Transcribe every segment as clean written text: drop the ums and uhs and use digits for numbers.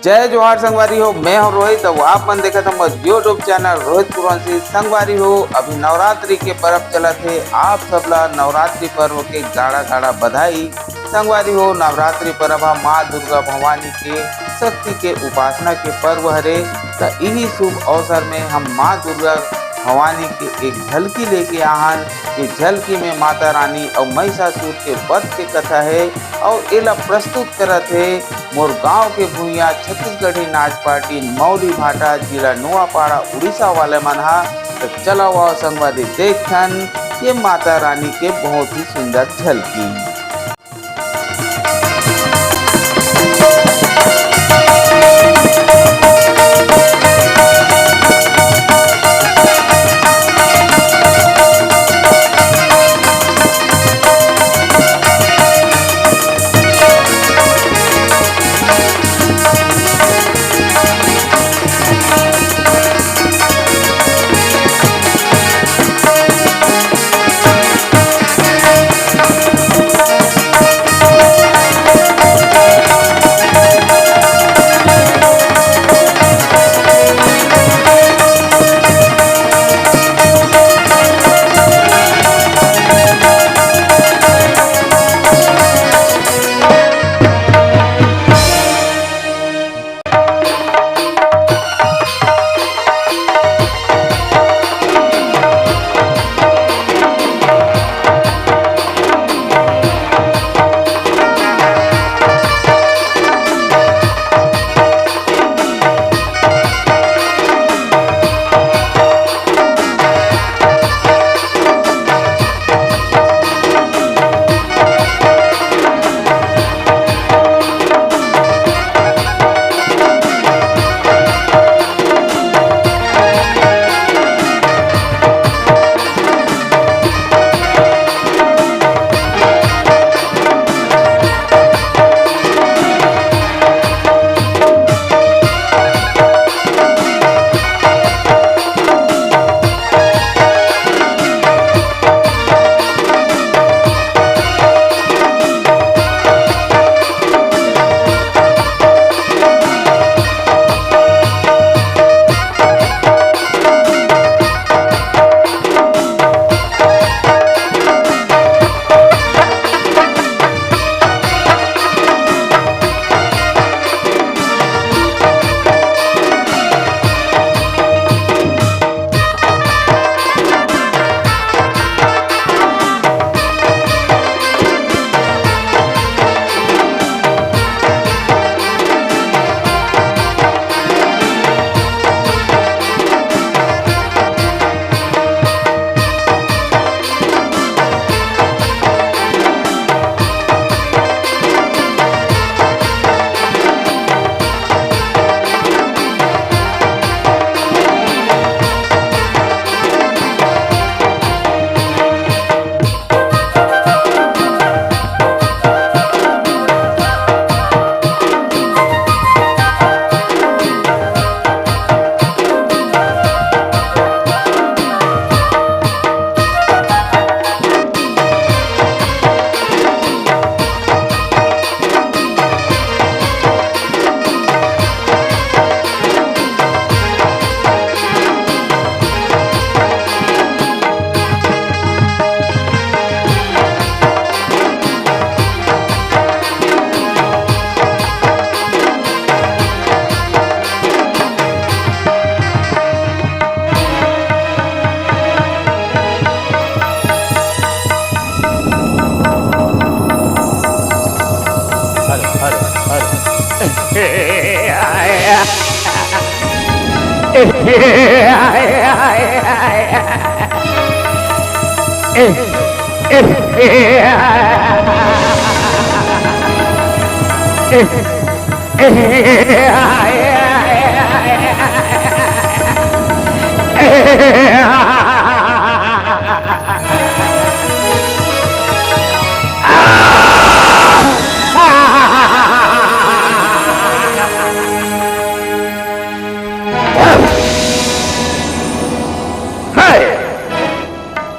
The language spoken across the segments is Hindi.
जय जोहार संगवारी हो। मैं हूं रोहित। अब आप मन देखा था यूट्यूब चैनल रोहित कुरवंशी। संगवारी हो, अभी नवरात्रि के पर्व चला थे। आप सबला नवरात्रि पर्व के गाढ़ा गाढ़ा बधाई। संगवारी हो, नवरात्रि पर्व माँ दुर्गा भवानी के शक्ति के उपासना के पर्व हरे। तो यही शुभ अवसर में हम माँ दुर्गा भवानी के एक झलकी लेके आहन। ये झलकी में माता रानी और महिषासुर के वध के कथा है और एला प्रस्तुत करत है मोर गांव के भूइया छत्तीसगढ़ी नाच पार्टी मौली भाटा जिला नुआपाड़ा उड़ीसा वाले मन हा। तो चलो आओ संगवारी देखन ये माता रानी के बहुत ही सुंदर झलकी।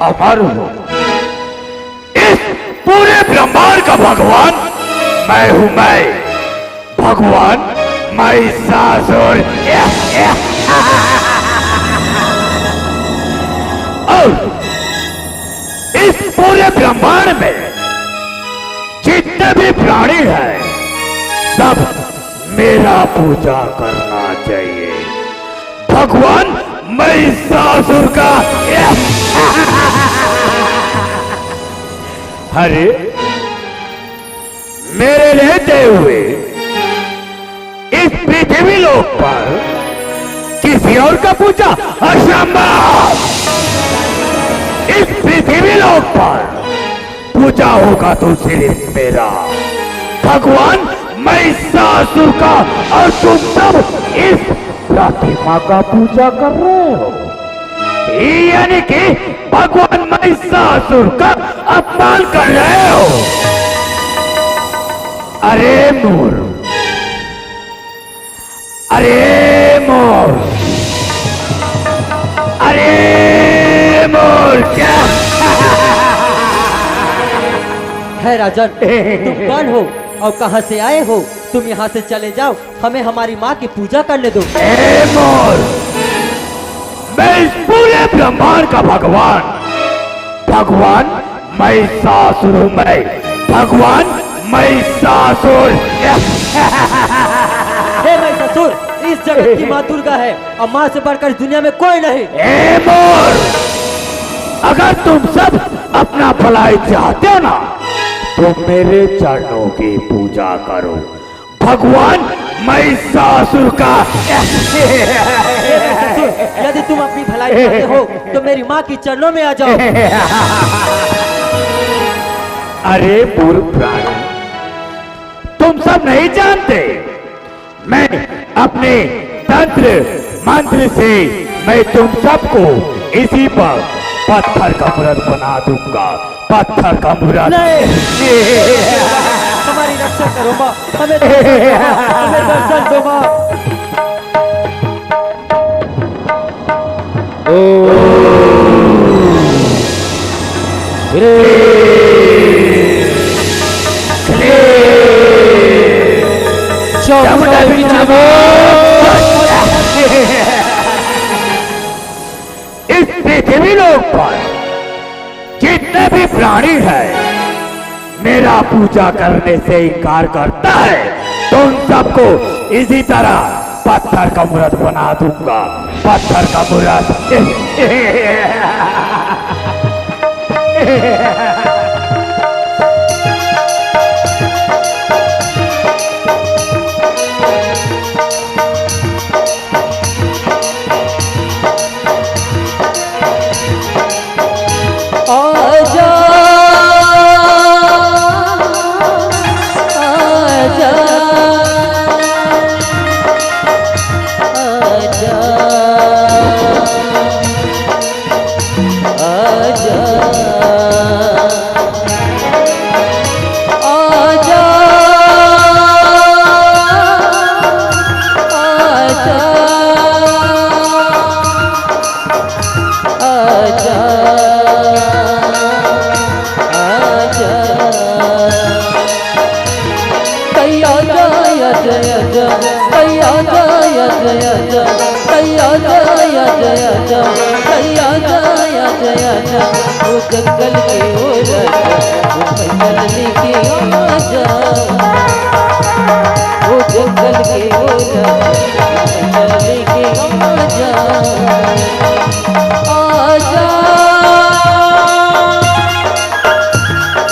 अमर हूं। इस पूरे ब्रह्मांड का भगवान मैं हूं, मैं भगवान महिषासुर। और इस पूरे ब्रह्मांड में जितने भी प्राणी हैं सब मेरा पूजा करना चाहिए। भगवान महिषासुर का। अरे मेरे रहते हुए इस पृथ्वी लोक पर किसी और का पूजा असंभव। इस पृथ्वी लोक पर पूजा होगा तो सिर्फ मेरा, भगवान महिषासुर का। और तुम सब इस प्रतिमा का पूजा कर रहे हो, यानी कि भगवान महिषासुर का अपमान कर रहे हो। अरे मोर, अरे मोर, अरे मोर, क्या है राजन? तुम कौन हो और कहां से आए हो? तुम यहाँ से चले जाओ, हमें हमारी माँ की पूजा करने दो। ए मोर, मैं इस पूरे ब्रह्मांड का भगवान, भगवान महिषासुर हूं। मैं भगवान महिषासुर। हे महिषासुर, इस जगत की माँ दुर्गा है और माँ से बढ़कर इस दुनिया में कोई नहीं। ए मोर, अगर तुम सब अपना भलाई चाहते हो ना तो मेरे चरणों की पूजा करो, भगवान महिषासुर का। यदि तुम अपनी भलाई चाहते हो तो मेरी माँ की चरणों में आ जाओ। अरे मूर्ख प्राणी, तुम सब नहीं जानते, मैं अपने तंत्र मंत्र से मैं तुम सबको इसी पर पत्थर का मूर्त बना दूंगा। पत्थर का मूर्त। हमारी रक्षा करो माँ, हमें दर्शन दो माँ। इस पृथ्वी लोक पर जितने भी प्राणी है मेरा पूजा करने से इनकार करता है तो उन सबको इसी तरह पत्थर का मूर्त बना दूंगा। पत्थर का मूर्त। जंगल के ओर लेके आजा, वो जंगल के ओर लेके आजा, आजा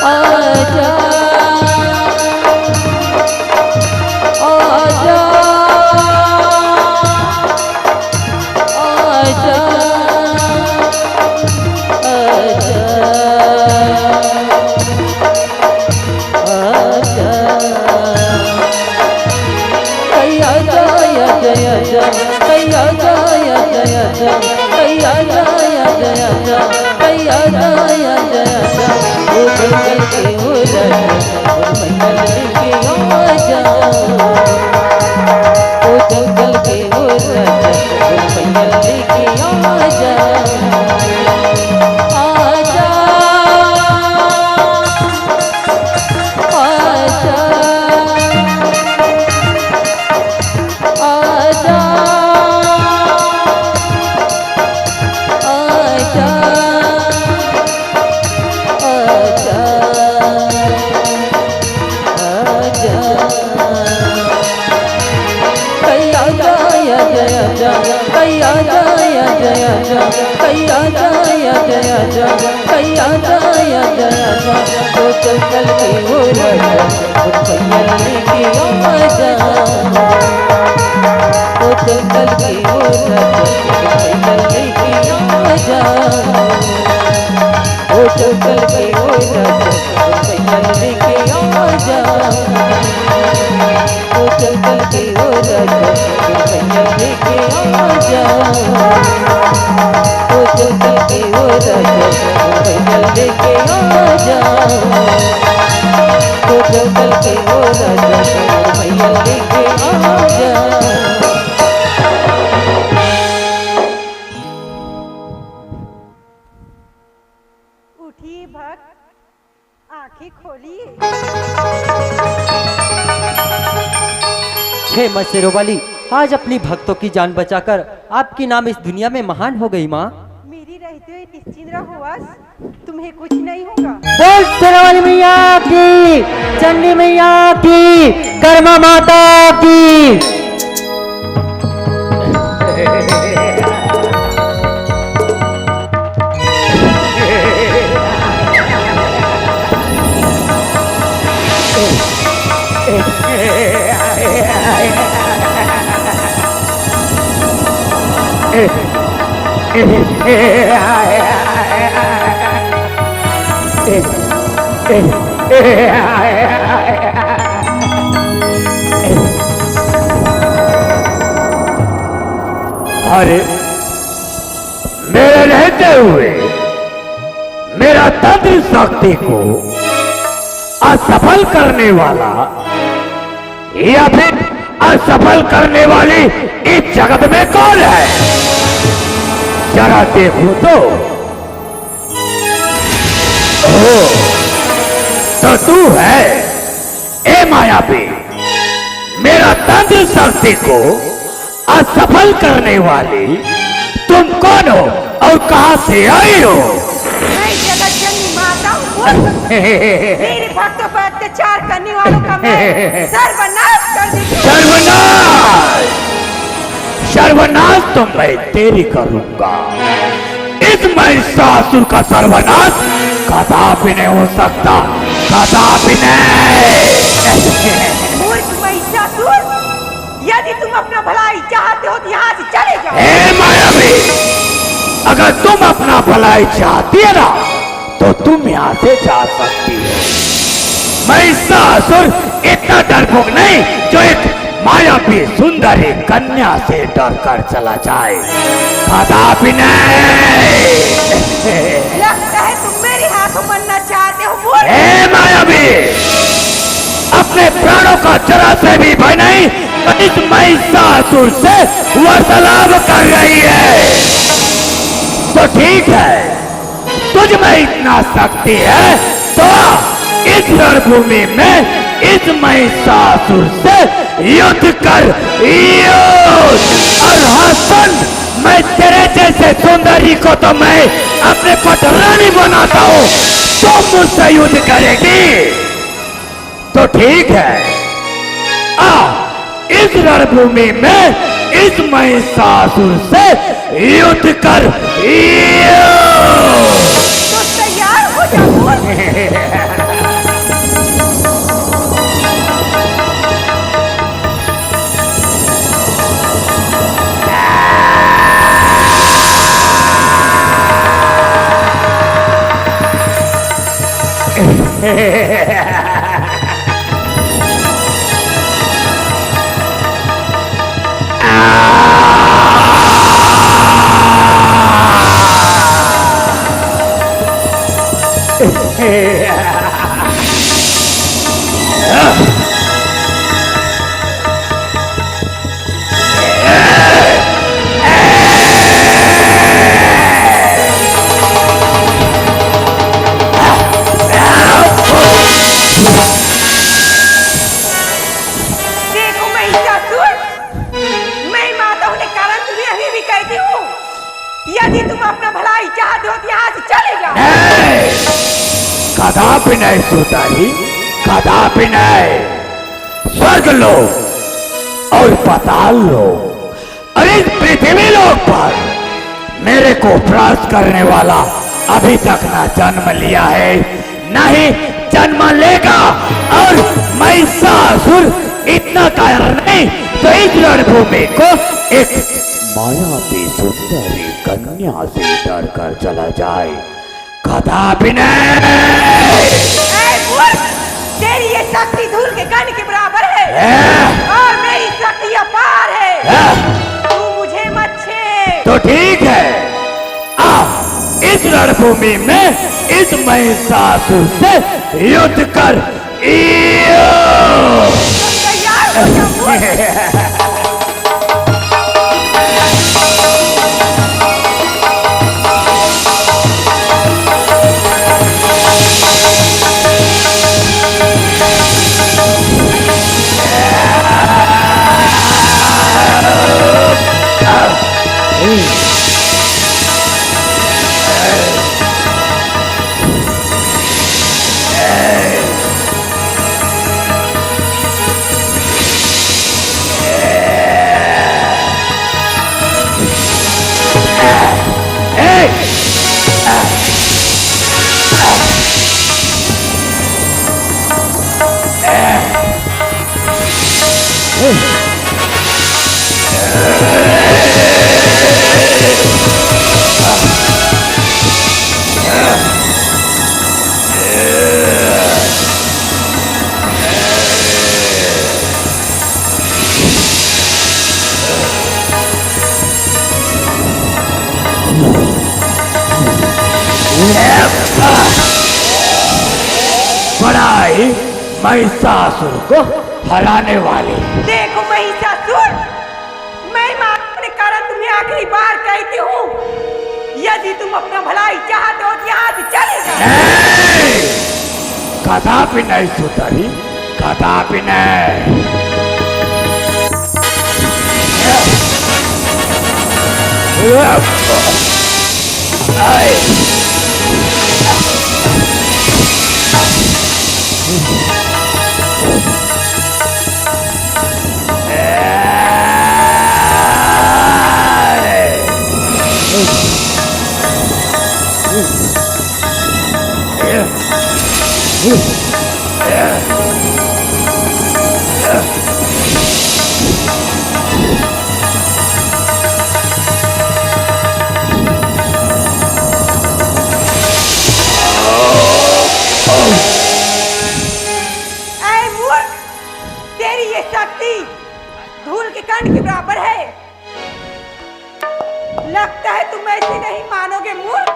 आजा आजा आजा भैया जया जया जा भैया जया जया जा तो चल चल के वो राजा और भैया लेके आ जा तो चल चल के वो राजा भैया लेके आ जा तो चल चल के वो राजा भैया लेके आ जा तो चल चल के वो राजा भैया लेके आ जा तो चल चल के वो राजा भैया लेके आ जा तो चल चल के वो राजा भैया लेके आ जा। उठिए भक्त, आंखें खोलिए। हे माँ शेरोवाली, आज अपनी भक्तों की जान बचाकर आपकी नाम इस दुनिया में महान हो गई माँ। मेरी रहते हुए निश्चिंत रहो, तुम्हें कुछ नहीं होगा। बोल शेरोवाली मैया की, चंडी मैया की, कर्मा माता की। अरे मेरे रहते हुए मेरा तंत्र शक्ति को असफल करने वाला या फिर असफल करने वाली इस जगत में कौन है? जरा देखो तो तू है ए मायावी, मेरा तंत्र शक्ति को असफल करने वाली तुम कौन हो और कहां से आई हो? मैं जगत जननी माता हूँ। मेरे भक्तों पर अत्याचार करने वालों का मैं सर्वनाश कर देती हूँ। सर्वनाश, सर्वनाश तो मैं तेरी करूंगा। इस महिषासुर का सर्वनाश कदापि नहीं हो सकता, कदापि नहीं। मूर्ख महिषासुर, यदि तुम अपना भलाई चाहते हो तो यहाँ से चले जाओ। हे मायावी, अगर तुम अपना भलाई चाहती है ना तो तुम यहाँ से जा सकती हो। महिषासुर इतना डरपोक नहीं जो एक मायावी सुंदरी कन्या से डर कर चला जाए, कदापि नहीं। लगता है तुम मेरे हाथों मरना चाहते हो। मूर्ख। हे मायावी, अपने प्राणों का जरा से भी भय नहीं, इस महिषासुर से वार्तालाप कर रही है। तो ठीक है, तुझ में इतना शक्ति है तो इस रणभूमि में इस महिषासुर से युद्ध कर। युद्ध और हसन, मैं तेरे जैसे सुंदरी को तो मैं अपने पटरानी बनाता हूँ, तो मुझसे युद्ध करेगी। तो ठीक है, आ इस रणभूमि में इस महिषासुर से युद्ध कर। तो तैयार हो जाओ। मूर्ख। देखो महिषासुर, मैं माता होने के कारण तुम्हें अभी भी कहती हूँ, यदि तुम अपना भलाई चाहते हो तो यहाँ से चले जाओ। कदापि नहीं सुतारी, कदापि नहीं। स्वर्ग लोक और पाताल लोक और इस पृथ्वी लोक पर मेरे को परास्त करने वाला अभी तक ना जन्म लिया है, ना ही जन्म लेगा। और महिषासुर इतना कायर नहीं तो इस रणभूमि को एक मायावी सुंदरी कन्या से डर कर चला जाए, कदापि नहीं। ऐ मूर्ख, तेरी ये शक्ति धूल के कण के बराबर है और मेरी शक्ति अपार है। तू मुझे मत छेड़। तो ठीक है, इस रणभूमि में इस महिषासुर से युद्ध कर। तैयार हो जा मूर्ख। बड़ाई महिषासुर को हराने वाले। देखो महिषासुर, मैं मारने के कारण तुम्हें आखिरी बार कहती हूँ, यदि तुम अपना भलाई चाहते हो तो यहाँ से चले जाओ। कदापि नहीं सुधरी, कदापि नहीं। तेरी ये शक्ति धूल के कण के बराबर है। लगता है तुम ऐसे नहीं मानोगे मूर्ख।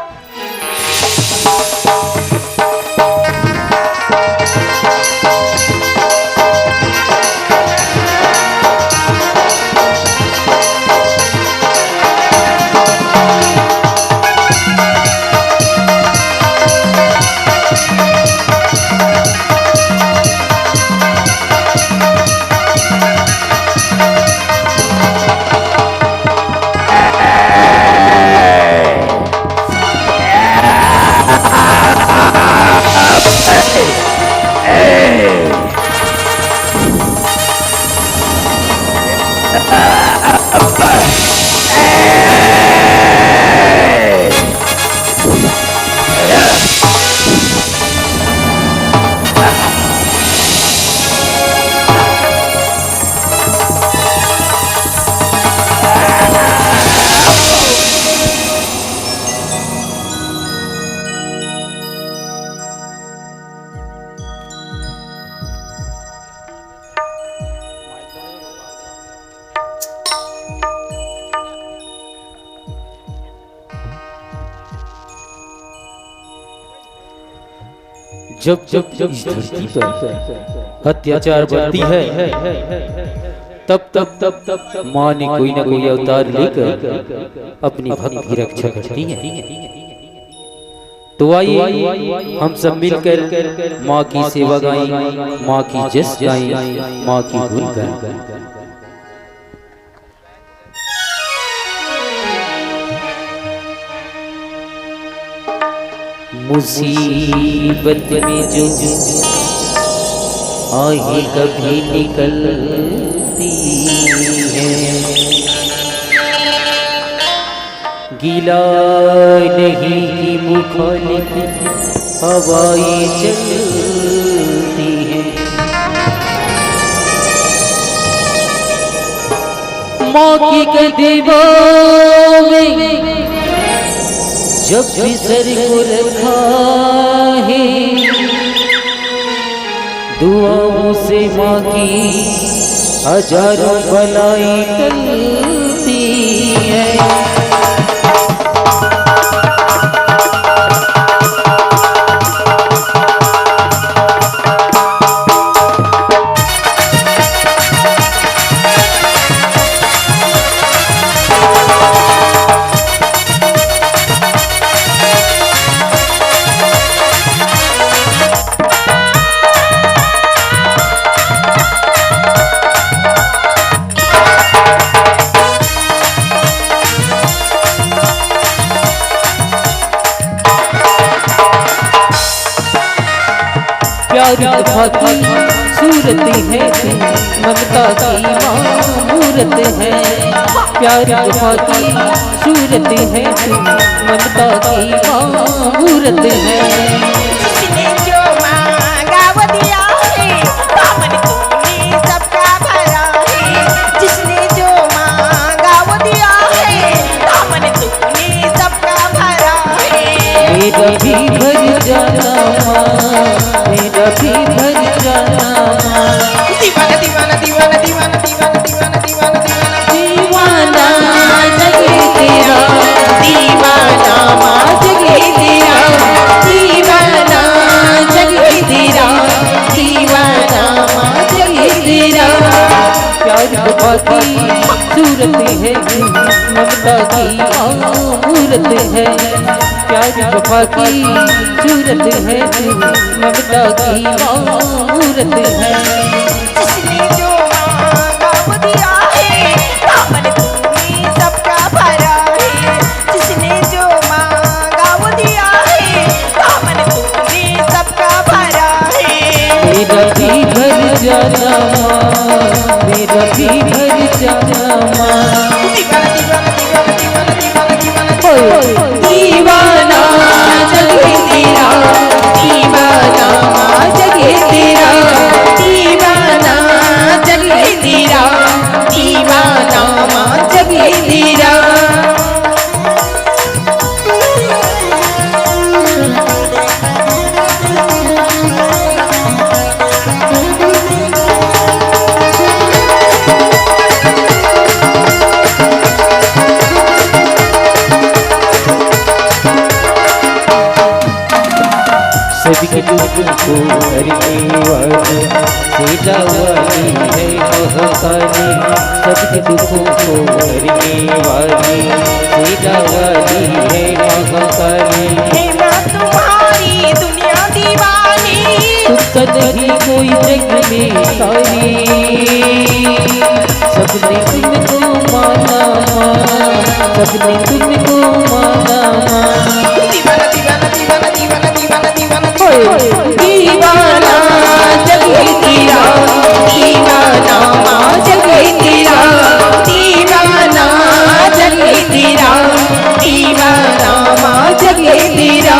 जब जब जब इस धरती पर अत्याचार बढ़ती है, तब तब तब तब माँ ने कोई ना कोई अवतार लेकर अपनी भक्त की रक्षा करती है। तो आइए हम सब मिलकर माँ की सेवा गाएं, माँ की जस गाएं, माँ की गुण गाएं। मुसीबत में जो आए कभी निकलती है, गीला नहीं की मुखालिफ हवाएं चलती हैं। माँ की कदमों में जब भी सर को रखा है, दुआओं से माँ की हजारों भलाई टलती है। प्यार की सूरत है तू, ममता की मूरत है। प्यार की सूरत है तू, ममता की मूरत है। जिसने जो मांगा वो दिया है, दामन तूने सबका भरा है। जिसने जो मांगा वो दिया है, दामन तूने सबका भरा है। मेरा भी भर जाना मेरा भी भर जाना। दीवाना दीवाना दीवाना दीवाना दीवाना दीवाना दीवाना दीवाना जगे तेरा, दीवाना माँ जगे तेरा, दीवाना जगे तेरा, दीवाना माँ जगे तेरा। प्यार की सूरत है ममता की मूरत है। प्यार वफा की सूरत है ममता की मूरत है। जिसने जो मांगा वो दिया है, दामन तूने सबका भरा है। जिसने जो मांगा वो दिया है, दामन तूने सबका भरा है। मेरा भी भर जाना मेरा भी भर जाना। दीवाना दीवाना दीवाना दीवाना दीवाना दीवाना दीवाना जगे तेरा, दीवाना माँ जगे तेरा, दीवाना जगे तेरा, दीवाना माँ जगे तेरा। सबके दुख को हरने वाली सेजा वाली है महाकाली। सबके दुखों को हरने वाली सेजा वाली है महाकाली। हे माँ तुम्हारी दुनिया दीवानी, तुमसा नहीं कोई जग में सारी। सबने तुमको माना सबने तुमको माना। दीवाना दीवाना दीवाना दीवाना दीवाना दीवाना दीवाना जगे तेरा, दीवाना माँ जगे तेरा, दीवाना जगे तेरा, दीवाना माँ जगे तेरा।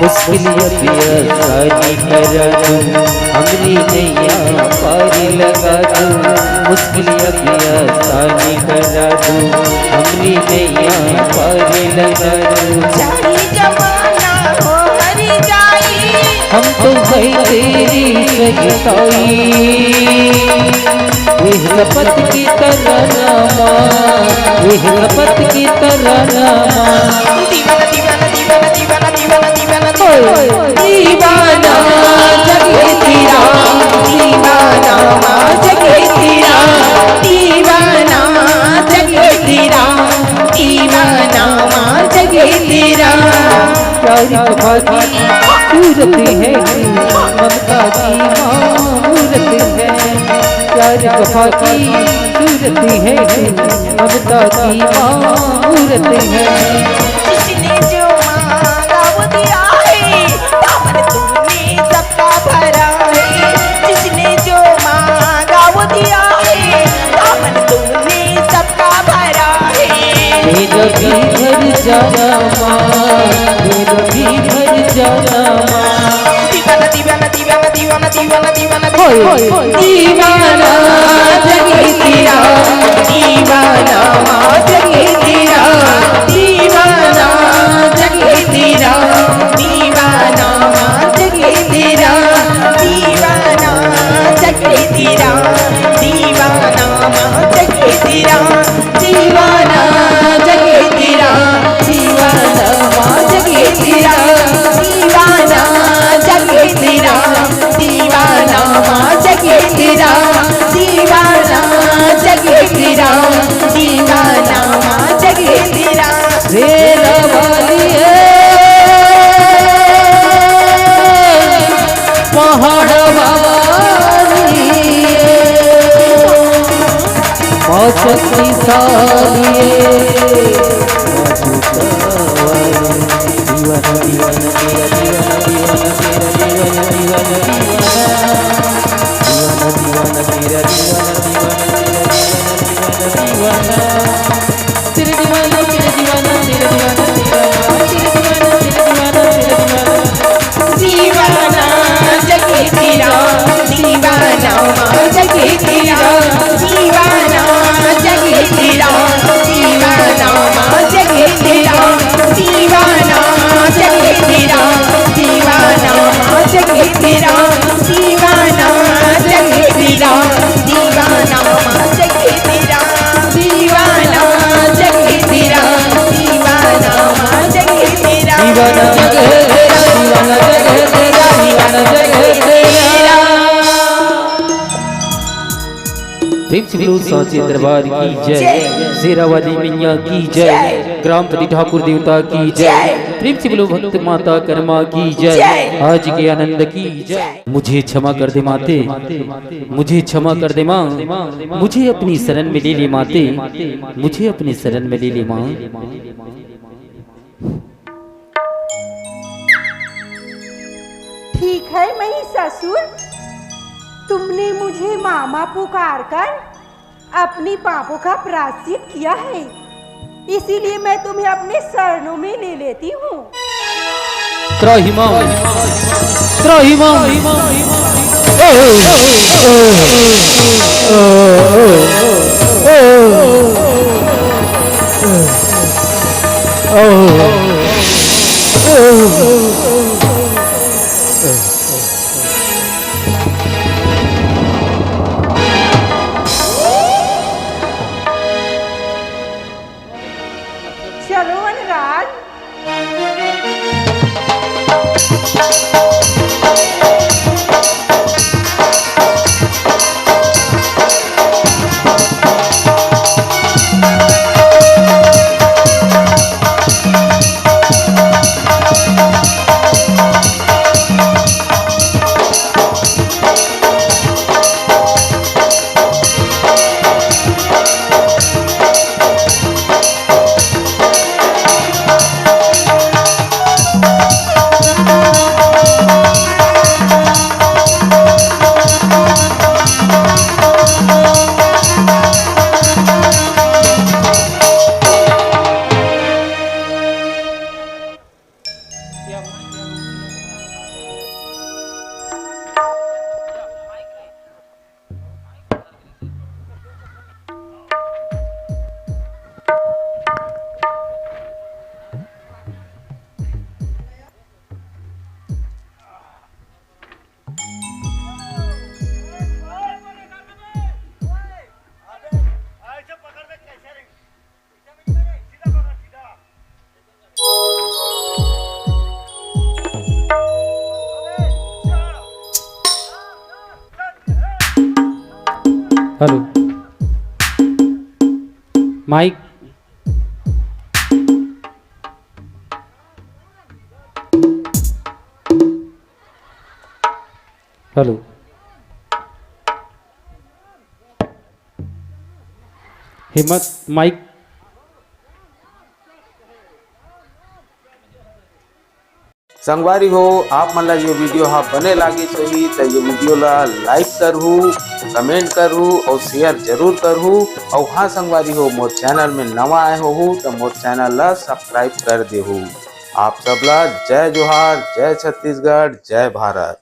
मुश्किल आसानी करा दो, हमरी नैया पार लगा दो। मुश्किल आसानी करा दो, हमरी नैया पार लगा दो। जाई जमाना हो हरी जाई, हम तो है तेरी सजताई। लपत की तरह नामा लपत की तरह नामा। दीवाना दीवाना दीवाना दीवाना दीवाना दीवाना दीवाना जगे तेरा, दीवाना माँ जगे तेरा, दीवाना जगे तेरा, दीवाना माँ जगे तेरा। प्यारी वफा की सूरत है, ममता की मूरत है। प्यारी वफा की सूरत है, ममता की मूरत है। जिसने जो मांगा वो दिया है, दामन तूने सबका भरा है। जिसने जो मांगा वो दिया है, दामन तूने सबका भरा है। मेरा भी भर जाना माँ, मेरा भी भर जाना माँ। दीवाना दीवाना दीवाना दीवाना दीवाना दीवाना दीवाना जगे तेरा, दीवाना जगे तेरा, दीवाना जगे तेरा, दीवाना जगे तेरा, दीवाना जगे तेरा, दीवाना जगे तेरा, दीवाना जगे तेरा, दीवाना जगे तेरा, दीवाना जगे तेरा, दीवाना जगे तेरा, दीवाना जगे तेरा, दीवाना जगे तेरा। तेरा वाली पहाड़ वाली मौसमी साली दीवाना दीवाना तेरा दीवाना दीवाना तेरा दीवाना दीवाना दीवाना दीवाना तेरा दीवाना दीवाना तेरे दीवाना तेरे दीवाना तेरे दीवाना तेरे दीवाना तेरे दीवाना तेरे दीवाना तेरे दीवाना दीवाना जगे तेरा, दीवाना जगे तेरा, दीवाना जगे तेरा, दीवाना जगे तेरा, दीवाना जगे तेरा, दीवाना जगे तेरा, दीवाना जगे तेरा, दीवाना जगे तेरा, दीवाना जगे तेरा, दीवाना जगे तेरा, दीवाना जगे तेरा। प्रेम से बोलो सांची दरबार की जय, शेरा वाली मैया की जय, ग्रामपति ठाकुर देवता की जय। प्रेम से बोलो भक्त माता कर्मा की जय, आज के आनंद की जय। मुझे क्षमा कर दे माते, मुझे क्षमा कर दे माँ, मुझे अपनी शरण में ले ले माते, मुझे अपनी शरण में ले ले माँ। ठीक है महिषासुर, तुमने मुझे मामा पुकार कर अपनी पापों का प्रायश्चित किया है, इसीलिए मैं तुम्हें अपने शरणों में ले लेती हूँ। त्राहिमाम, त्राहिमाम, चलो वनराज। Hello mike hello. हिम्मत माइक। संगवारी हो आप मन ला ये वीडियो हा बने लागी सही तो ये वीडियो ला लाइक करहू, कमेंट करहू और शेयर जरूर करहू। और हाँ संगवारी हो मोर चैनल में नवा आए हो तो मोर चैनल ला सब्सक्राइब कर देहू। आप सबला जय जोहार, जय छत्तीसगढ़, जय भारत।